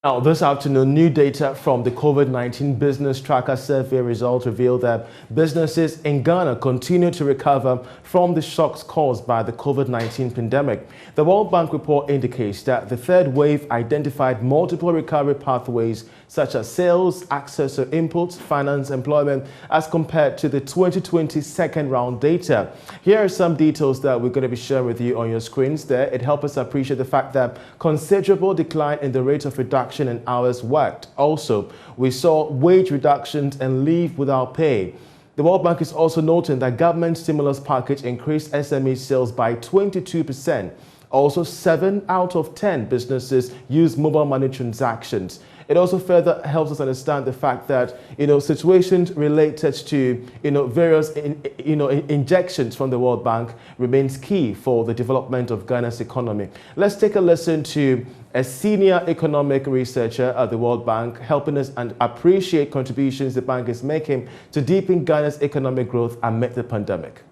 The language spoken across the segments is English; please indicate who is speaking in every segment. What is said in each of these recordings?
Speaker 1: Now, this afternoon, new data from the COVID-19 Business Tracker Survey results reveal that businesses in Ghana continue to recover from the shocks caused by the COVID-19 pandemic. The World Bank report indicates that the third wave identified multiple recovery pathways such as sales, access to inputs, finance, employment, as compared to the 2020 second round data. Here are some details that we're going to be sharing with you on your screens there. It helps us appreciate the fact that considerable decline in the rate of reduction in hours worked. Also, we saw wage reductions and leave without pay. The World Bank is also noting that government stimulus package increased SME sales by 22%. Also, 7 out of 10 businesses use mobile money transactions. It also further helps us understand the fact that, situations related to, various, injections from the World Bank remains key for the development of Ghana's economy. Let's take a listen to a senior economic researcher at the World Bank, helping us and appreciate contributions the bank is making to deepen Ghana's economic growth amid the pandemic.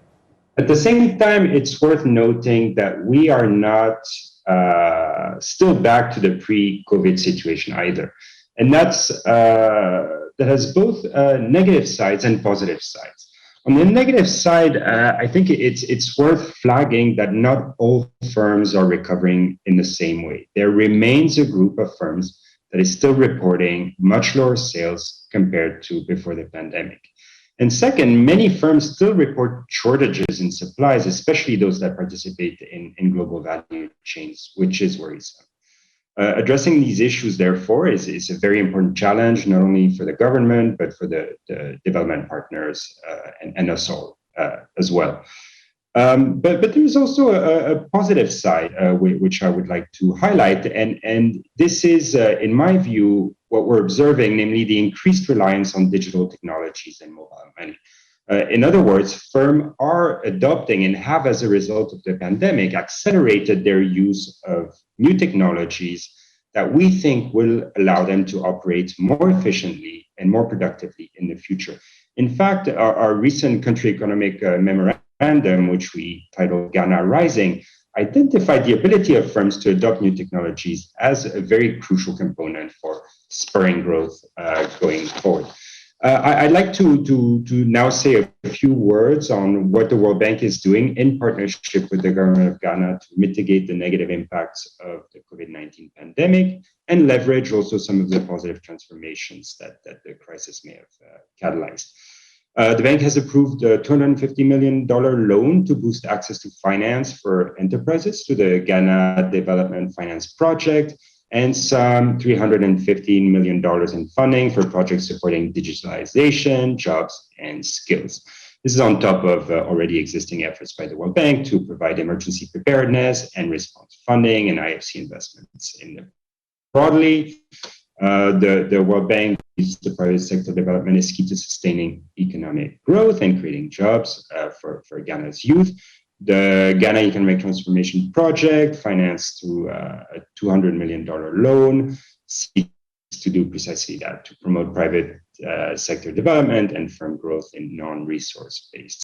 Speaker 2: At the same time, it's worth noting that we are not still back to the pre-COVID situation either. And that has both negative sides and positive sides. On the negative side, I think it's worth flagging that not all firms are recovering in the same way. There remains a group of firms that is still reporting much lower sales compared to before the pandemic. And second, many firms still report shortages in supplies, especially those that participate in global value chains, which is worrisome. Addressing these issues, therefore, is a very important challenge, not only for the government, but for the development partners and us all as well. But there's also a positive side, which I would like to highlight. And this is, in my view, what we're observing, namely the increased reliance on digital technologies and mobile money. In other words, firms are adopting and have, as a result of the pandemic, accelerated their use of new technologies that we think will allow them to operate more efficiently and more productively in the future. In fact, our recent country economic memorandum, which we titled Ghana Rising, identified the ability of firms to adopt new technologies as a very crucial component for spurring growth going forward. I'd like to now say a few words on what the World Bank is doing in partnership with the government of Ghana to mitigate the negative impacts of the COVID-19 pandemic and leverage also some of the positive transformations that the crisis may have catalyzed. The bank has approved a $250 million loan to boost access to finance for enterprises through the Ghana Development Finance Project, and some $315 million in funding for projects supporting digitalization, jobs, and skills. This is on top of already existing efforts by the World Bank to provide emergency preparedness and response funding and IFC investments in them. Broadly, the World Bank believes the private sector development is key to sustaining economic growth and creating jobs for Ghana's youth. The Ghana Economic Transformation Project, financed through a $200 million loan, seeks to do precisely that, to promote private sector development and firm growth in non-resource-based